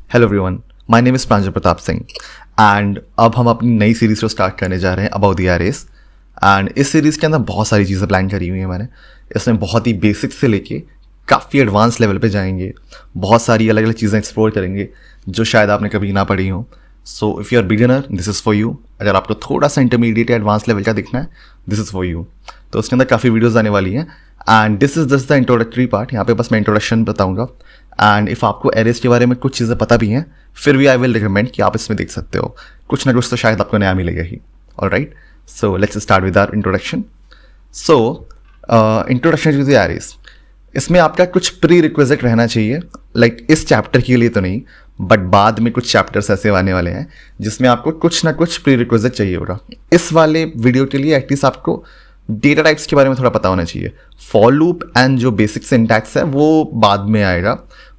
Hello everyone, my name is Pranjal Pratap Singh and अब हम अपनी नई सीरीज़ को स्टार्ट करने जा रहे हैं अबाउट द एरेज। एंड इस सीरीज़ के अंदर बहुत सारी चीज़ें प्लान करी हुई हैं मैंने। इसमें बहुत ही बेसिक से लेके काफ़ी एडवांस लेवल पे जाएंगे, बहुत सारी अलग अलग चीज़ें एक्सप्लोर करेंगे जो शायद आपने कभी ना पढ़ी हो। So if you are beginner, this is for you. अगर आपको थोड़ा सा इंटरमीडिएट या एडवांस लेवल का दिखना है, दिस इज़ फॉर यू। तो उसके अंदर काफ़ी वीडियोज़ आने वाली हैं and this is just the introductory part. यहाँ पे बस मैं इंट्रोडक्शन बताऊँगा एंड इफ़ आपको एरेज के बारे में कुछ चीज़ें पता भी हैं, फिर भी आई विल रिकमेंड कि आप इसमें देख सकते हो, कुछ ना कुछ तो शायद आपको नया मिलेगा ही। Alright, so let's start with our introduction. So introduction to the arrays, इसमें आपका कुछ प्री रिक्विजिट रहना चाहिए। लाइक इस चैप्टर के लिए तो नहीं, बट बाद में कुछ चैप्टर्स ऐसे आने वाले हैं जिसमें आपको कुछ ना कुछ प्री रिक्विजिट चाहिए होगा। इस वाले वीडियो के लिए एटलीस्ट आपको डेटा टाइप्स के बारे में थोड़ा पता होना चाहिए। फॉर लूप एंड जो बेसिक सिंटैक्स है वो बाद में आएगा,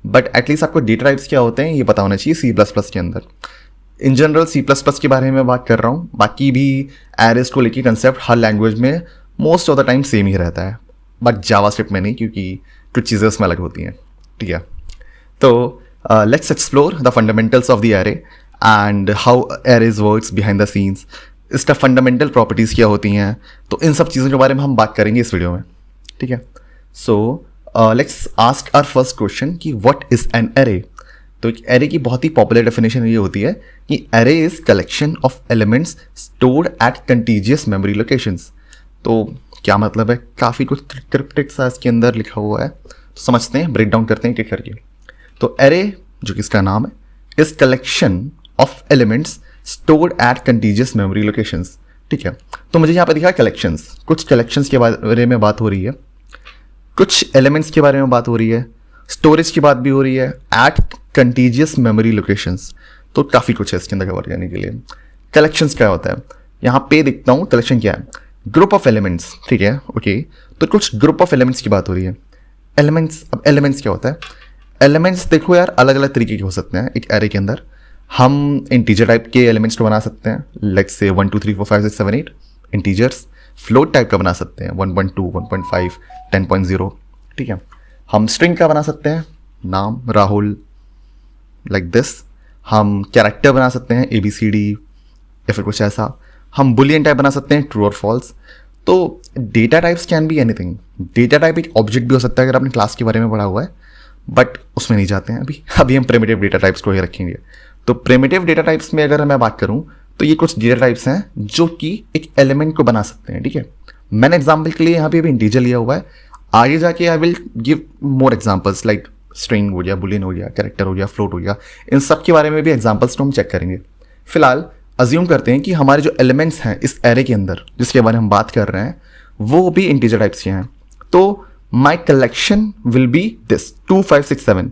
बट एटलीस्ट आपको डेटा टाइप्स क्या होते हैं ये पता होना चाहिए सी प्लस प्लस के अंदर। In general C plus plus के बारे में बात कर रहा हूँ, बाकी भी एरेज को लेकर कंसेप्ट हर लैंग्वेज में most of the time same ही रहता है, बट जावास्क्रिप्ट में नहीं, क्योंकि कुछ चीज़ें उसमें अलग होती हैं। ठीक है, तो let's explore the fundamentals of the array and how arrays works behind the scenes. इसका फंडामेंटल प्रॉपर्टीज़ क्या होती हैं, तो इन सब चीज़ों के बारे में हम बात करेंगे इस वीडियो में। ठीक है, so let's ask our first question कि व्हाट इज़ एन एरे। तो एक एरे की बहुत ही पॉपुलर डेफिनेशन ये होती है कि array is collection of elements stored at contiguous memory locations. तो क्या मतलब है, काफ़ी कुछ क्रिप्टिक सा इसके अंदर लिखा हुआ है, तो समझते हैं, ब्रेक डाउन करते हैं एक एक करके। तो एरे, जो कि इसका नाम है, is collection of elements stored at contiguous memory locations. ठीक है, तो मुझे यहाँ पे दिखा कलेक्शंस, कुछ कलेक्शंस के बारे में बात हो रही है, कुछ एलिमेंट्स के बारे में बात हो रही है, स्टोरेज की बात भी हो रही है एट कंटीजियस मेमोरी लोकेशंस। तो काफ़ी कुछ है इसके अंदर कवर करने के लिए। कलेक्शंस क्या होता है, यहाँ पे देखता हूँ कलेक्शन क्या है, ग्रुप ऑफ एलिमेंट्स। ठीक है, ओके, तो कुछ ग्रुप ऑफ एलिमेंट्स की बात हो रही है। एलिमेंट्स, अब एलिमेंट्स क्या होता है, एलिमेंट्स देखो यार अलग अलग तरीके के हो सकते हैं। एक एरे के अंदर हम इंटीजर टाइप के एलिमेंट्स को बना सकते हैं, लाइक से 1 2 3 4 5 6 7 8 इंटीजर्स। फ्लोट टाइप का बना सकते हैं 1.2 1.5 10.0। ठीक है, हम स्ट्रिंग का बना सकते हैं, नाम राहुल, लाइक दिस। हम कैरेक्टर बना सकते हैं ABCD या फिर कुछ ऐसा। हम बुलियन टाइप बना सकते हैं ट्रू और फॉल्स। तो data types can be anything. Data type एक ऑब्जेक्ट भी हो सकता है, अगर आपने क्लास के बारे में पढ़ा हुआ है, बट उसमें नहीं जाते हैं अभी हम प्रिमिटिव डेटा टाइप्स को ही रखेंगे। तो प्रिमिटिव डेटा टाइप्स में अगर मैं बात करूं तो ये कुछ डेटा टाइप्स हैं जो कि एक एलिमेंट को बना सकते हैं। ठीक है, मैंने एग्जांपल के लिए यहाँ पे भी इंटीजर लिया हुआ है, आगे जाके I will give more examples, like string हो गया, बुलियन हो गया, कैरेक्टर हो गया, फ्लोट हो गया, इन सब के बारे में भी एग्जांपल्स तो हम चेक करेंगे। फिलहाल अज्यूम करते हैं कि हमारे जो एलिमेंट्स हैं इस एरे के अंदर जिसके बारे में हम बात कर रहे हैं वो भी इंटीजर टाइप्स के हैं। तो माई collection will be this 2 5 6 7।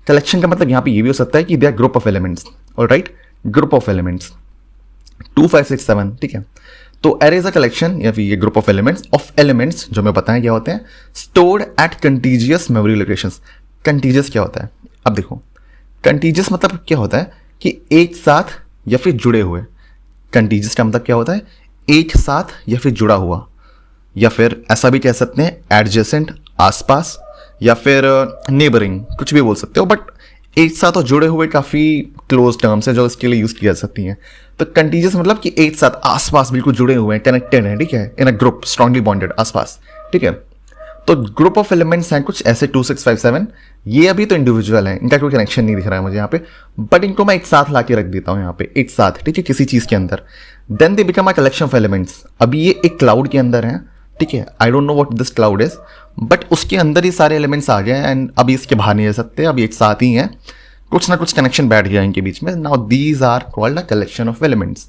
Collection का मतलब यहाँ पे ये भी हो सकता है कि they are group of elements. Alright, group of elements 2 5 6 7। ठीक है, तो एरे इज अ कलेक्शन या फिर ये ग्रुप ऑफ एलिमेंट्स जो मैं बताएं क्या होते हैं, stored at contiguous memory locations. Contiguous क्या होता है, अब देखो कंटीजियस मतलब क्या होता है कि एक साथ या फिर जुड़े हुए। कंटीजियस का मतलब क्या होता है, एक साथ या फिर जुड़ा हुआ, या फिर ऐसा भी कह सकते हैं एडजेसेंट, आसपास, या फिर नेबरिंग, कुछ भी बोल सकते हो, बट एक साथ और जुड़े हुए काफ़ी क्लोज टर्म्स है जो इसके लिए यूज़ की जा सकती हैं। तो कंटीजियस मतलब कि एक साथ, आसपास, बिल्कुल जुड़े हुए हैं, कनेक्टेड हैं। ठीक है, इन अ ग्रुप, स्ट्रांगली बॉन्डेड, आसपास। ठीक है, तो ग्रुप ऑफ एलिमेंट्स हैं कुछ ऐसे 2 6 5 7। ये अभी तो इंडिविजुअल है, इनका कोई कनेक्शन नहीं दिख रहा है मुझे यहाँ पे, बट इनको मैं एक साथ ला के रख देता हूँ यहाँ पे एक साथ। ठीक है, किसी चीज़ के अंदर, then they become a collection of elements. अभी ये एक क्लाउड के अंदर है। ठीक है, I don't know what this cloud is, but उसके अंदर ही सारे एलिमेंट्स आ गए एंड अभी इसके बाहर नहीं जा सकते, अभी एक साथ ही हैं, कुछ ना कुछ कनेक्शन बैठ गया इनके बीच में। Now these are called a collection of elements.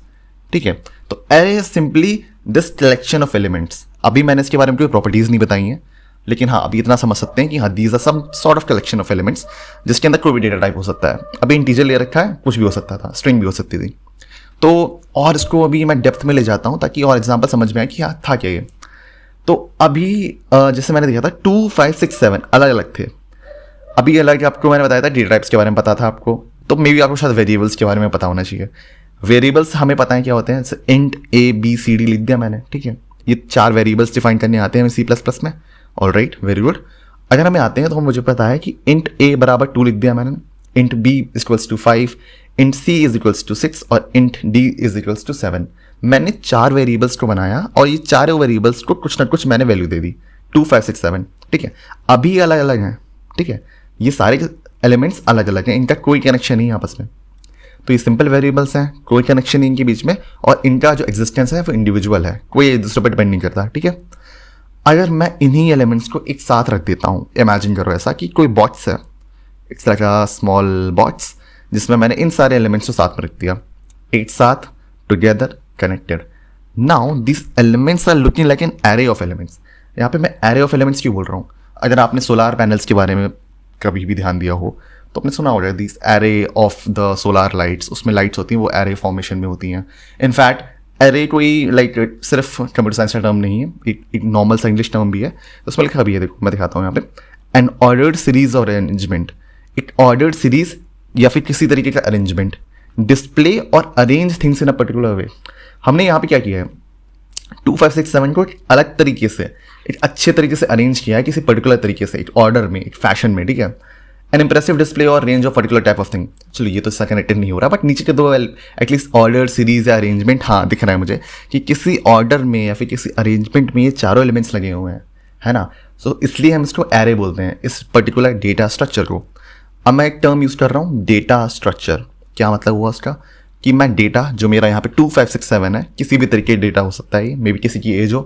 ठीक है, तो array is simply this collection of elements. अभी मैंने इसके बारे में कोई प्रॉपर्टीज नहीं बताई हैं, लेकिन हाँ अभी इतना समझ सकते हैं कि हाँ these are some sort of collection of elements जिसके अंदर कोई भी डेटा टाइप हो सकता है। अभी इंटीजर ले रखा है, कुछ भी हो सकता था, स्ट्रिंग भी हो सकती थी। तो और इसको अभी मैं डेप्थ में ले जाता हूँ ताकि और एग्जाम्पल समझ में आए कि हाँ था क्या ये। तो अभी जैसे मैंने देखा था 2 5 6 7 अलग अलग थे। अभी अलग आपको मैंने बताया था डेटा टाइप्स के बारे में पता था आपको, तो मे बी आपको शायद वेरिएबल्स के बारे में पता होना चाहिए। वेरिएबल्स हमें पता है क्या होते हैं, इंट ABCD लिख दिया मैंने। ठीक है, ये 4 वेरिएबल्स डिफाइन करने आते हैं सी प्लस प्लस में। Alright, very good. अगर हमें आते हैं तो मुझे पता है कि इंट A बराबर 2 लिख दिया मैंने, int b is equals to 5, int c is equals to 6 और int d is equals to 7। मैंने 4 वेरिएबल्स को बनाया और ये चारों वेरिएबल्स को कुछ ना कुछ मैंने वैल्यू दे दी 2, 5, 6, 7। ठीक है, अभी अलग अलग हैं। ठीक है, ये सारे एलिमेंट्स अलग अलग हैं, इनका कोई कनेक्शन नहीं है आपस में। तो ये सिंपल वेरिएबल्स हैं, कोई कनेक्शन नहीं इनके बीच में, और इनका जो एग्जिस्टेंस है वो इंडिविजुअल है, कोई एक दूसरे पर डिपेंड नहीं करता। ठीक है, अगर मैं इन्हीं एलिमेंट्स को एक साथ रख देता हूँ, इमेजिन करो ऐसा कि कोई बॉक्स है, it's like a small box जिसमें मैंने इन सारे एलिमेंट्स को साथ में रख दिया, एक साथ, together, connected. Now this elements are looking like an array of elements. यहाँ पे मैं एरे ऑफ एलिमेंट्स क्यों बोल रहा हूँ? अगर आपने सोलार पैनल्स के बारे में कभी भी ध्यान दिया हो तो आपने सुना होगा this array of the solar lights, उसमें लाइट्स होती हैं वो एरे फॉर्मेशन में होती हैं। इनफैक्ट एरे कोई लाइक सिर्फ कंप्यूटर साइंस का टर्म नहीं है, एक नॉर्मल सा इंग्लिश टर्म भी है। उसमें लिखा भी है, देखो मैं दिखाता हूँ यहाँ पे, एन ऑर्डर्ड सीरीज और अरेंजमेंट। एक ऑर्डर्ड सीरीज या फिर किसी तरीके का अरेंजमेंट, डिस्प्ले और arrange things in a particular way. हमने यहाँ पे क्या किया है, 2, 5, 6, 7 को एक अलग तरीके से, एक अच्छे तरीके से अरेंज किया है किसी पर्टिकुलर तरीके से, एक ऑर्डर में, एक फैशन में। ठीक है, एन इंप्रेसिव डिस्प्ले और range of particular type of thing. चलो ये तो इसका कनेक्टेड नहीं हो रहा, बट नीचे के दो एटलीस्ट ऑर्डर, सीरीज या अरेंजमेंट, हाँ दिख रहा है मुझे कि किसी ऑर्डर में या फिर किसी अरेंजमेंट में ये चारों एलिमेंट्स लगे हुए हैं, है ना। सो इसलिए हम इसको एरे बोलते हैं, इस पर्टिकुलर डेटा स्ट्रक्चर को। अब मैं एक टर्म यूज कर रहा हूँ, डेटा स्ट्रक्चर। क्या मतलब हुआ उसका कि मैं डेटा जो मेरा यहाँ पे 2, 5, 6, 7 है, किसी भी तरीके का डेटा हो सकता है, मे बी किसी की एज हो,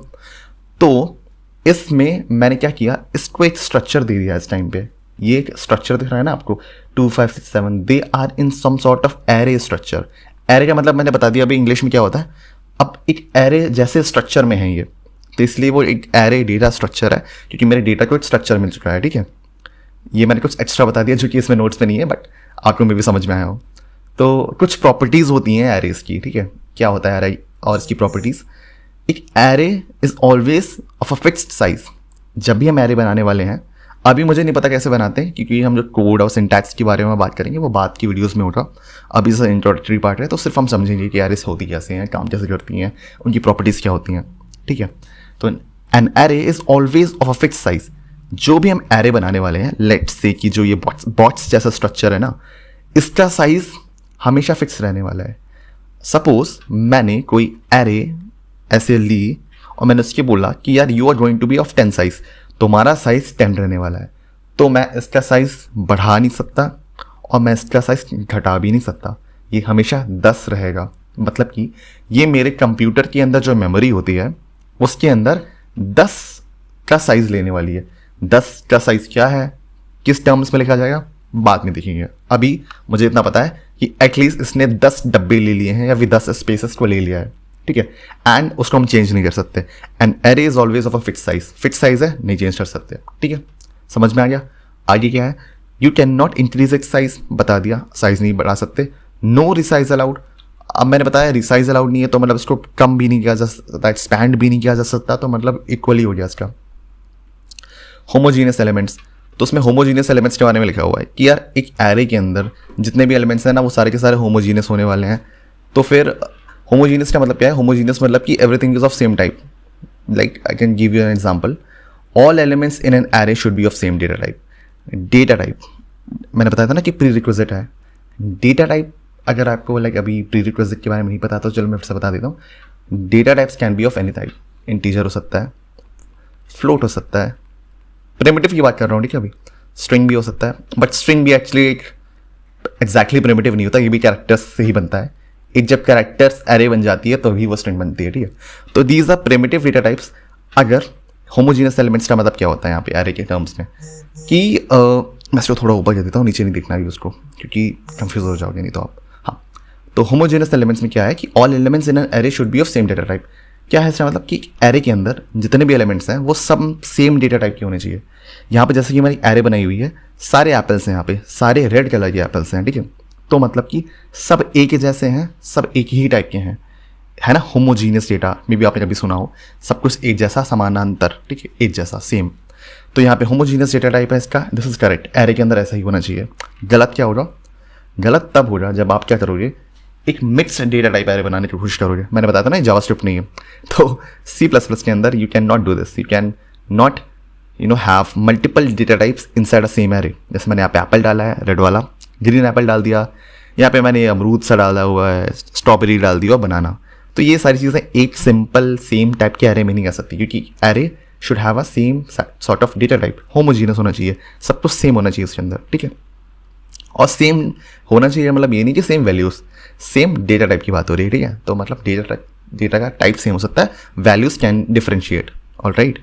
तो इसमें मैंने क्या किया, इसको एक स्ट्रक्चर दे दिया इस टाइम पे। ये एक स्ट्रक्चर दिख रहा है ना आपको, 2, 5, 6, 7, they are in some sort of array structure. Array का मतलब मैंने बता दिया अभी इंग्लिश में क्या होता है। अब एक एरे जैसे स्ट्रक्चर में है ये, तो इसलिए वो एक एरे डेटा स्ट्रक्चर है, क्योंकि मेरे डेटा को एक स्ट्रक्चर मिल चुका है। ठीक है, ये मैंने कुछ एक्स्ट्रा बता दिया जो कि इसमें नोट्स में नहीं है, बट आपको मे भी समझ में आया हो। तो कुछ प्रॉपर्टीज़ होती हैं एरेज की। ठीक है, क्या होता है एरे और इसकी प्रॉपर्टीज़। एक array is always of a fixed size. जब भी हम एरे बनाने वाले हैं, अभी मुझे नहीं पता कैसे बनाते हैं, क्योंकि हम जो कोड और सिंटैक्स के बारे में बात करेंगे वो बाद की वीडियोस में होगा। अभी जैसा इंट्रोडक्टरी पार्ट है तो सिर्फ हम समझेंगे कि एरेस होती कैसे हैं, काम कैसे करती हैं, उनकी प्रॉपर्टीज़ क्या होती हैं। ठीक है, तो an array is always of a fixed size. जो भी हम एरे बनाने वाले हैं, लेट्स से कि जो ये बॉक्स जैसा स्ट्रक्चर है ना, इसका साइज हमेशा फिक्स रहने वाला है। सपोज मैंने कोई एरे ऐसे ली और मैंने उसके बोला कि यार you are going to be of 10 size, तुम्हारा साइज 10 रहने वाला है, तो मैं इसका साइज बढ़ा नहीं सकता और मैं इसका साइज घटा भी नहीं सकता, ये हमेशा 10 रहेगा। मतलब कि ये मेरे कंप्यूटर के अंदर जो मेमोरी होती है उसके अंदर 10 का साइज लेने वाली है। 10 का साइज क्या है, किस टर्म्स में लिखा जाएगा, बाद में देखेंगे। अभी मुझे इतना पता है कि एटलीस्ट इसने 10 डब्बे ले लिए हैं या फिर 10 स्पेसेस को ले लिया है। ठीक है, एंड उसको हम चेंज नहीं कर सकते। And array is always of a fix size. Fix size है, नहीं चेंज कर सकते। ठीक है, समझ में आ गया। आगे क्या है, you can not increase its size, बता दिया, साइज नहीं बढ़ा सकते। No resize allowed. अब मैंने बताया रिसाइज अलाउड नहीं है, तो मतलब इसको कम भी नहीं किया जा सकता, एक्सपैंड भी नहीं किया जा सकता, तो मतलब इक्वली हो गया इसका। होमोजीनियस एलिमेंट्स, तो उसमें होमोजीनियस एलिमेंट्स के बारे में लिखा हुआ है कि यार एक एरे के अंदर जितने भी एलिमेंट्स हैं ना वो सारे के सारे होमोजीनियस होने वाले हैं। तो फिर होमोजीनियस का मतलब क्या है, होमोजीनियस मतलब कि everything is of same type. Like I can give you an example, all elements in an array should be of same data type. Data type मैंने बताया था ना कि प्री रिक्विजिट है। डेटा टाइप अगर आपको लाइक अभी प्री रिक्विजिट के बारे में नहीं पता तो चलो मैं फिर से बता देता हूँ। Data types can be of any type, integer हो सकता है, फ्लोट हो सकता है, प्रिमिटिव की बात कर रहा हूँ। ठीक है, अभी स्ट्रिंग भी हो सकता है, बट स्ट्रिंग भी एक्चुअली एक एग्जैक्टली प्रिमिटिव नहीं होता, ये भी कैरेक्टर्स से ही बनता है। एक जब कैरेक्टर्स एरे बन जाती है तो भी वो स्ट्रिंग बनती है। ठीक है, तो these are primitive data types. अगर होमोजीनियस एलिमेंट्स का मतलब क्या होता है यहाँ पे एरे के टर्म्स में, कि मैं इसको थोड़ा ऊपर कर देता हूँ, नीचे नहीं देखना है उसको क्योंकि कंफ्यूज हो जाओगे नहीं तो आप। हाँ, तो होमोजीनियस एलिमेंट्स में क्या है कि all elements in an array should be of same data type. क्या है इसका मतलब कि एरे के अंदर जितने भी एलिमेंट्स हैं वो सब सेम डेटा टाइप के होने चाहिए। यहाँ पे जैसे कि हमारी एरे बनाई हुई है, सारे एप्पल्स हैं यहाँ पे, सारे रेड कलर के एप्पल्स हैं। ठीक है, तो मतलब कि सब एक ही जैसे हैं, सब एक ही टाइप के हैं, है ना। होमोजीनियस डेटा में भी आपने कभी सुना हो, सब कुछ एक जैसा, समानांतर। ठीक है, एक जैसा, सेम। तो यहाँ पे होमोजीनियस डेटा टाइप है इसका, दिस इज करेक्ट। एरे के अंदर ऐसा ही होना चाहिए। गलत क्या होगा, गलत तब होगा जब आप क्या करोगे, एक मिक्स्ड डेटा टाइप एरे बनाने की कोशिश करोगे। मैंने बताया था ना जावास्क्रिप्ट नहीं है, तो C++ के अंदर you can not do this. You can not have multiple data types inside a same array. जैसे मैंने यहाँ पे एप्पल डाला है रेड वाला, ग्रीन एप्पल डाल दिया, यहाँ पे मैंने अमरूद सा डाला हुआ है, स्ट्रॉबेरी डाल दिया और बनाना। तो ये सारी चीज़ें एक सिंपल सेम टाइप के एरे में नहीं आ सकती, क्योंकि array should have a same sort of data type, homogeneous होना चाहिए, सब कुछ सेम होना चाहिए उसके अंदर, ठीक है। और सेम होना चाहिए मतलब ये नहीं कि same values, same data type की बात हो रही है, ठीक है। तो मतलब डेटा का टाइप सेम हो सकता है, वैल्यूज़ कैन डिफरेंशिएट, ऑलराइट।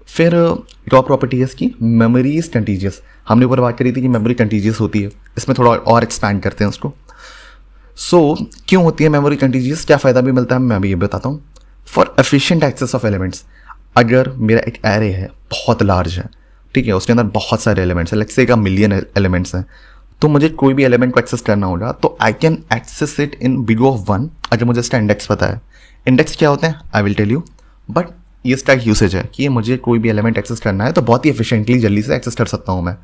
फिर एक और प्रॉपर्टी है इसकी, मेमोरी इज कंटीजियस। हमने ऊपर बात करी थी कि मेमोरी कंटीजियस होती है, इसमें थोड़ा और एक्सपैंड करते हैं उसको। क्यों होती है मेमोरी कंटीजियस, क्या फ़ायदा भी मिलता है, मैं अभी ये बताता हूँ। For efficient access of elements, अगर मेरा एक एरे है बहुत लार्ज है, ठीक है, उसके अंदर बहुत सारे एलिमेंट्स हैं, लाइक से 1 मिलियन एलिमेंट्स हैं, तो मुझे कोई भी एलिमेंट को एक्सेस करना होगा तो I can access it in big of 1 अगर मुझे इसका इंडेक्स पता है। इंडेक्स क्या होते हैं I will tell you, but ये इसका एक यूसेज है कि मुझे कोई भी एलिमेंट एक्सेस करना है तो बहुत ही एफिशिएंटली जल्दी से एक्सेस कर सकता हूँ मैं।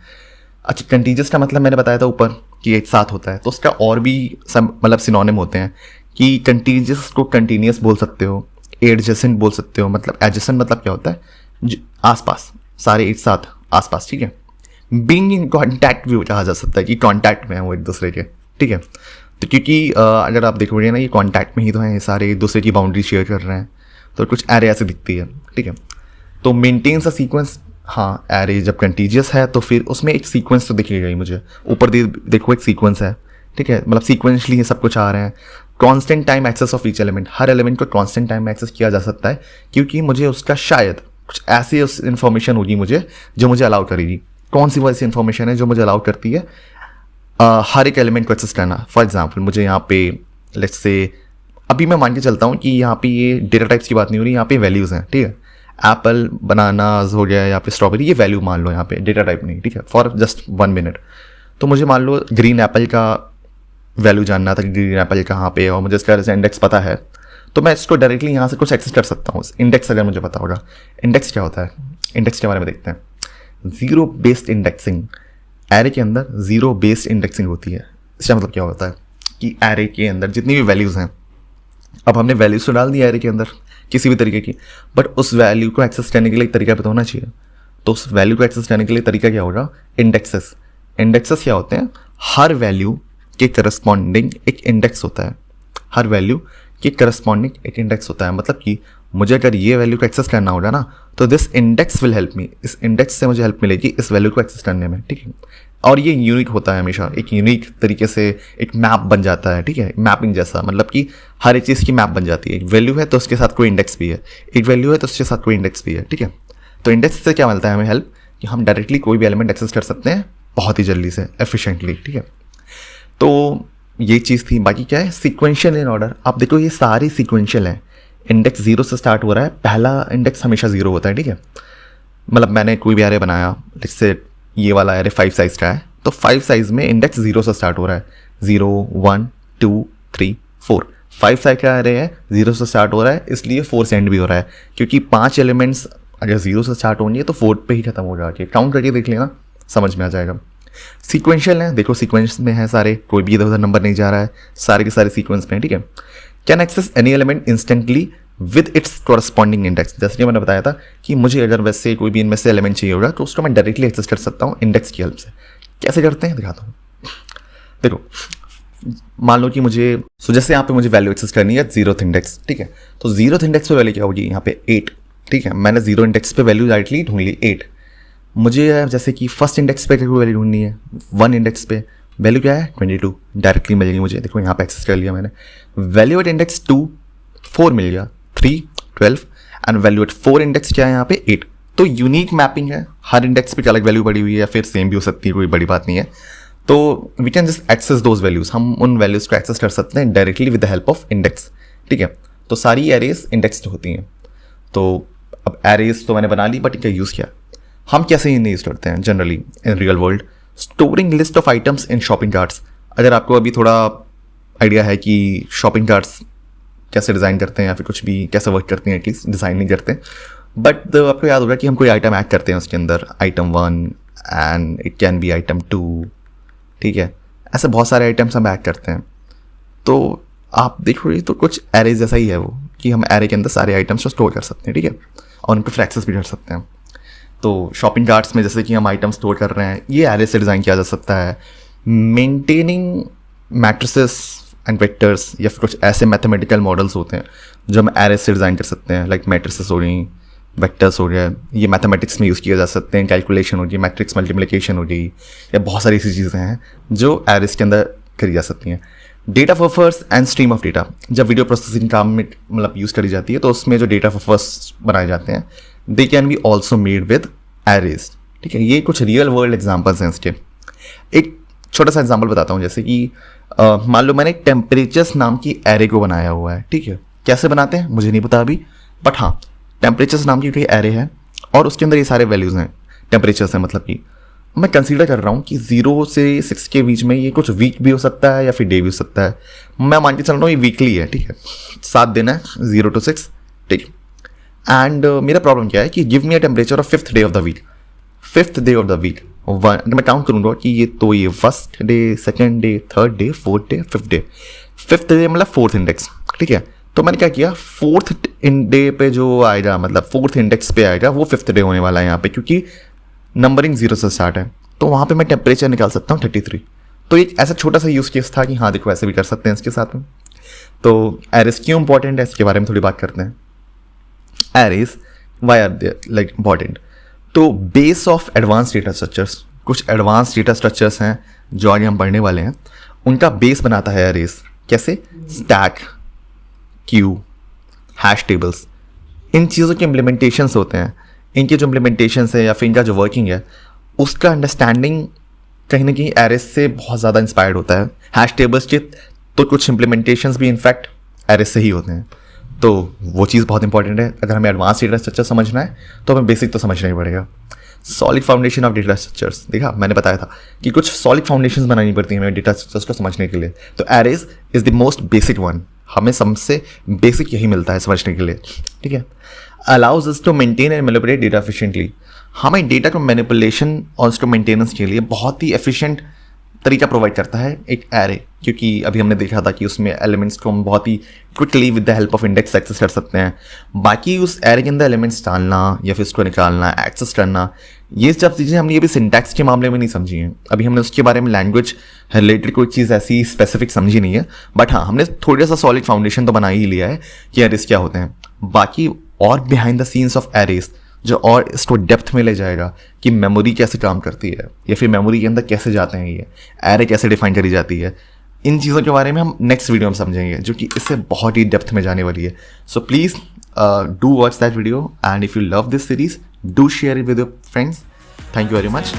अच्छा, कंटीजियस का मतलब मैंने बताया था ऊपर कि एक साथ होता है, तो उसका और भी सब मतलब सिनोनिम होते हैं कि कंटीजियस को कंटीन्यूअस बोल सकते हो, एडजेसेंट बोल सकते हो। मतलब एडजेसेंट मतलब क्या होता है, आसपास, सारे एक साथ आसपास, ठीक है। बीइंग इन कॉन्टैक्ट भी कहा जा सकता है कि कॉन्टैक्ट में है वो एक दूसरे के, ठीक है। तो क्योंकि अगर आप देखोगे ना, ये कॉन्टैक्ट में ही तो हैं, सारे एक दूसरे की बाउंड्री शेयर कर रहे हैं, तो कुछ एरे ऐसे दिखती है, ठीक है। तो मेंटेन्स अ सीक्वेंस, हाँ, एरे जब कंटीजियस है तो फिर उसमें एक सीक्वेंस तो दिखेगा ही मुझे। ऊपर देखो एक सीक्वेंस है, ठीक है, मतलब सीक्वेंशली ये सब कुछ आ रहे हैं। Constant time access of each element, हर एलिमेंट को कांस्टेंट टाइम में एक्सेस किया जा सकता है, क्योंकि मुझे उसका शायद कुछ ऐसी इन्फॉर्मेशन होगी मुझे जो मुझे अलाउ करेगी। कौन सी वो ऐसी इन्फॉर्मेशन है जो मुझे अलाउ करती है हर एक एलिमेंट को एक्सेस करना। फॉर एग्जाम्पल मुझे यहाँ पे लेट्स से, अभी मैं मान के चलता हूँ कि यहाँ पे ये डेटा टाइप्स की बात नहीं हो रही, यहाँ पे वैल्यूज़ हैं, ठीक है। एप्पल, बनानाज हो गया या फिर स्ट्रॉबेरी, ये वैल्यू मान लो, यहाँ पे डेटा टाइप नहीं, ठीक है, फॉर जस्ट 1 मिनट। तो मुझे मान लो ग्रीन एप्पल का वैल्यू जानना था कि ग्रीन एप्पल कहाँ पे है, और मुझे इसका इंडेक्स पता है, तो मैं इसको डायरेक्टली यहाँ से कुछ एक्सेस कर सकता हूँ, इंडेक्स अगर मुझे पता होगा। इंडेक्स क्या होता है, इंडेक्स के बारे में देखते हैं। ज़ीरो बेस्ड इंडेक्सिंग, एरे के अंदर ज़ीरो बेस्ड इंडेक्सिंग होती है। इसका मतलब क्या होता है कि एरे के अंदर जितनी भी वैल्यूज़ हैं, अब हमने वैल्यूज़ तो डाल दी एरे के अंदर किसी भी तरीके की, बट उस वैल्यू को एक्सेस करने के लिए एक तरीका पता होना चाहिए। तो उस वैल्यू को एक्सेस करने के लिए तरीका क्या होगा, इंडेक्सेस। इंडेक्सेस क्या होते हैं, हर वैल्यू के करस्पॉन्डिंग एक इंडेक्स होता है, हर वैल्यू के करस्पॉन्डिंग एक इंडेक्स होता है। मतलब कि मुझे अगर ये वैल्यू को एक्सेस करना होगा ना, तो this index will help me, इस इंडेक्स से मुझे हेल्प मिलेगी इस वैल्यू को एक्सेस करने में, ठीक है। और ये यूनिक होता है हमेशा, एक यूनिक तरीके से एक मैप बन जाता है, ठीक है, मैपिंग जैसा। मतलब कि हर एक चीज़ की मैप बन जाती है, एक वैल्यू है तो उसके साथ कोई इंडेक्स भी है, एक वैल्यू है तो उसके साथ कोई इंडेक्स भी है, ठीक है। तो इंडेक्स से क्या मिलता है हमें हेल्प, कि हम डायरेक्टली कोई भी एलिमेंट एक्सेस कर सकते हैं बहुत ही जल्दी से, एफिशिएंटली, ठीक है। तो ये चीज़ थी। बाकी क्या है, सीक्वेंशियल इन ऑर्डर। आप देखो ये सारी सीक्वेंशियल हैं, इंडेक्स 0 से स्टार्ट हो रहा है, पहला इंडेक्स हमेशा 0 होता है, ठीक है। मतलब मैंने कोई भी एरे बनाया, जैसे ये वाला एरे 5 साइज का है, तो 5 साइज में इंडेक्स 0 से स्टार्ट हो रहा है, 0 1 2 3 4। 5 साइज का एरे है, 0 से स्टार्ट हो रहा है, इसलिए 4 से एंड भी हो रहा है, क्योंकि 5 एलिमेंट्स अगर 0 से स्टार्ट होंगे तो 4 पे ही खत्म हो जाएगा। काउंट करके देख लेना, समझ में आ जाएगा। सीक्वेंशियल है, देखो सीक्वेंस में है सारे, कोई भी इधर उधर नंबर नहीं जा रहा है, सारे के सारे सीक्वेंस में, ठीक है। Can access any element instantly with its corresponding index. जैसे कि मैंने बताया था कि मुझे अगर वैसे कोई भी इनमें से एलिमेंट चाहिए होगा तो उसको मैं डायरेक्टली एक्सेस कर सकता हूँ इंडेक्स की हेल्प से। कैसे करते हैं दिखाता हूँ। देखो मान लो कि मुझे जैसे यहाँ पे मुझे वैल्यू एक्सेस करनी है 0th इंडेक्स, ठीक है। तो 0th इंडेक्स पे वैल्यू क्या होगी, यहाँ पे 8, ठीक है। मैंने 0 इंडेक्स पे वैल्यू डायरेक्टली ढूंढ ली 8। मुझे जैसे कि फर्स्ट इंडेक्स पे कोई वैल्यू ढूंढनी है, 1 इंडेक्स पे वैल्यू क्या है 22, डायरेक्टली मिलेगी मुझे। देखो यहाँ पे एक्सेस कर लिया मैंने। वैल्यू एट इंडेक्स 2 4 मिल गया, 3 12, एंड वैल्यू एट 4 इंडेक्स क्या है यहाँ पे 8। तो यूनिक मैपिंग है, हर इंडेक्स पे अलग वैल्यू पड़ी हुई है या फिर सेम भी हो सकती है, कोई बड़ी बात नहीं है। तो we can just access those values, हम उन वैल्यूज को एक्सेस कर सकते हैं directly with the help of index, ठीक है। तो सारी एरेज इंडेक्स्ड होती हैं। तो अब एरेज तो मैंने बना ली, बट इनका यूज़ क्या, हम कैसे इन्हें यूज़ करते हैं generally in real world. Storing list of items in shopping carts. अगर आपको अभी थोड़ा आइडिया है कि शॉपिंग कार्ट्स कैसे डिज़ाइन करते हैं या फिर कुछ भी कैसे वर्क करते हैं, एटलीस्ट डिज़ाइन नहीं करते, बट आपको याद होगा कि हम कोई आइटम ऐड करते हैं उसके अंदर, item 1 and it can be item 2, ठीक है। ऐसे बहुत सारे आइटम्स हम ऐड करते हैं। तो आप देखोगे तो कुछ एरे जैसा ही है वो, कि हम एरे के अंदर सारे आइटम्स को स्टोर कर सकते हैं, ठीक है, और उन पर फिर एक्सेस भी कर सकते हैं। तो शॉपिंग कार्ट्स में जैसे कि हम आइटम स्टोर कर रहे हैं, ये एरे से डिज़ाइन किया जा सकता है। मेंटेनिंग मैट्रिसेस एंड वेक्टर्स या फिर कुछ ऐसे मैथमेटिकल मॉडल्स होते हैं जो हम एरे से डिज़ाइन कर सकते हैं, लाइक मैट्रिसेस हो रही, वेक्टर्स हो गया, ये मैथमेटिक्स में यूज़ किए जा सकते हैं, कैलकुलेशन हो गई, मैट्रिक्स मल्टीप्लिकेशन हो गई, या बहुत सारी ऐसी चीज़ें हैं जो एरेस के अंदर करी जा सकती हैं। Data buffers and stream of data, जब वीडियो प्रोसेसिंग काम में मतलब यूज़ करी जाती है तो उसमें जो डेटा बफर्स बनाए जाते हैं they can be also made with arrays. ठीक है, ये कुछ रियल वर्ल्ड एग्जाम्पल्स हैं इसके। एक छोटा सा एग्जाम्पल बताता हूँ, जैसे कि मान लो मैंने टेम्परेचर्स नाम की एरे को बनाया हुआ है। ठीक है, कैसे बनाते हैं मुझे नहीं पता अभी, बट हाँ टेम्परेचर्स नाम की कोई एरे है और उसके अंदर ये सारे वैल्यूज़ हैं, टेम्परेचर्स हैं, मतलब कि मैं कंसीडर कर रहा हूँ कि 0 से 6 के बीच में ये कुछ वीक भी हो सकता है या फिर डे भी हो सकता है। मैं मान के चल रहा हूँ ये वीकली है। ठीक है, 7 दिन है, 0 to 6। ठीक है, एंड मेरा प्रॉब्लम क्या है कि give me a temperature of 5th day of the week. 5th day of the week मैं काउंट करूँगा कि ये तो ये 1st day, 2nd day, 3rd day, 4th day, 5th day. 5th day मतलब 4th इंडेक्स। ठीक है, तो मैंने क्या किया, 4th डे पे जो आएगा मतलब 4th इंडेक्स पे आएगा वो 5th डे होने वाला है यहाँ पे, क्योंकि नंबरिंग 0 से स्टार्ट है, तो वहाँ पे मैं टेम्परेचर निकाल सकता हूँ 33। तो एक ऐसा छोटा सा यूज़ केस था कि हाँ देखो ऐसे भी कर सकते हैं इसके साथ में। तो एरेस क्यों इंपॉर्टेंट है इसके बारे में थोड़ी बात करते हैं। Arrays why are they like important, तो base of advanced data structures, कुछ एडवांस डेटा स्ट्रक्चर्स हैं जो आगे हम पढ़ने वाले हैं, उनका बेस बनाता है एरेस। कैसे? स्टैक, क्यू, हैश टेबल्स, इन चीज़ों के इम्प्लीमेंटेशंस होते हैं। इनके जो इम्प्लीमेंटेशंस है या फिर इनका जो वर्किंग है उसका अंडरस्टैंडिंग कहीं ना कहीं एरेस से बहुत ज़्यादा इंस्पायर्ड होता है। हैश टेबल्स के तो कुछ इम्प्लीमेंटेशंस भी इनफैक्ट एरेस से ही होते हैं, तो वो चीज़ बहुत इंपॉर्टेंट है। अगर हमें एडवांस डेटा स्ट्रक्चर समझना है तो हमें बेसिक तो समझना ही पड़ेगा। Solid foundation of data structures, देखा मैंने बताया था कि कुछ सॉलिड फाउंडेशंस बनानी पड़ती हैं हमें डेटा स्ट्रक्चर्स को समझने के लिए, तो arrays is the most basic one. हमें सबसे बेसिक यही मिलता है समझने के लिए। ठीक है, allows us to maintain and manipulate data efficiently, हमें डेटा को मैनिपुलेशन और उसको मेंटेनेंस के लिए बहुत ही एफिशिएंट तरीका प्रोवाइड करता है एक एरे, क्योंकि अभी हमने देखा था कि उसमें एलिमेंट्स को हम बहुत ही quickly with the help of index access कर सकते हैं। बाकी उस एरे के अंदर एलिमेंट्स डालना या फिर उसको निकालना, एक्सेस करना, ये सब चीज़ें हमने अभी सिंटैक्स के मामले में नहीं समझी हैं। अभी हमने उसके बारे में लैंग्वेज रिलेटेड कोई चीज़ ऐसी स्पेसिफिक समझी नहीं है, बट हाँ हमने थोड़ा सा सॉलिड फाउंडेशन तो बना ही लिया है कि एरेस क्या होते हैं। बाकी और behind the scenes of arrays जो और इसको डेप्थ में ले जाएगा कि मेमोरी कैसे काम करती है या फिर मेमोरी के अंदर कैसे जाते हैं, ये एरे कैसे डिफाइन करी जाती है, इन चीज़ों के बारे में हम नेक्स्ट वीडियो में समझेंगे जो कि इससे बहुत ही डेप्थ में जाने वाली है। So please do watch that video and if you love this series do share it with your friends. Thank you very much.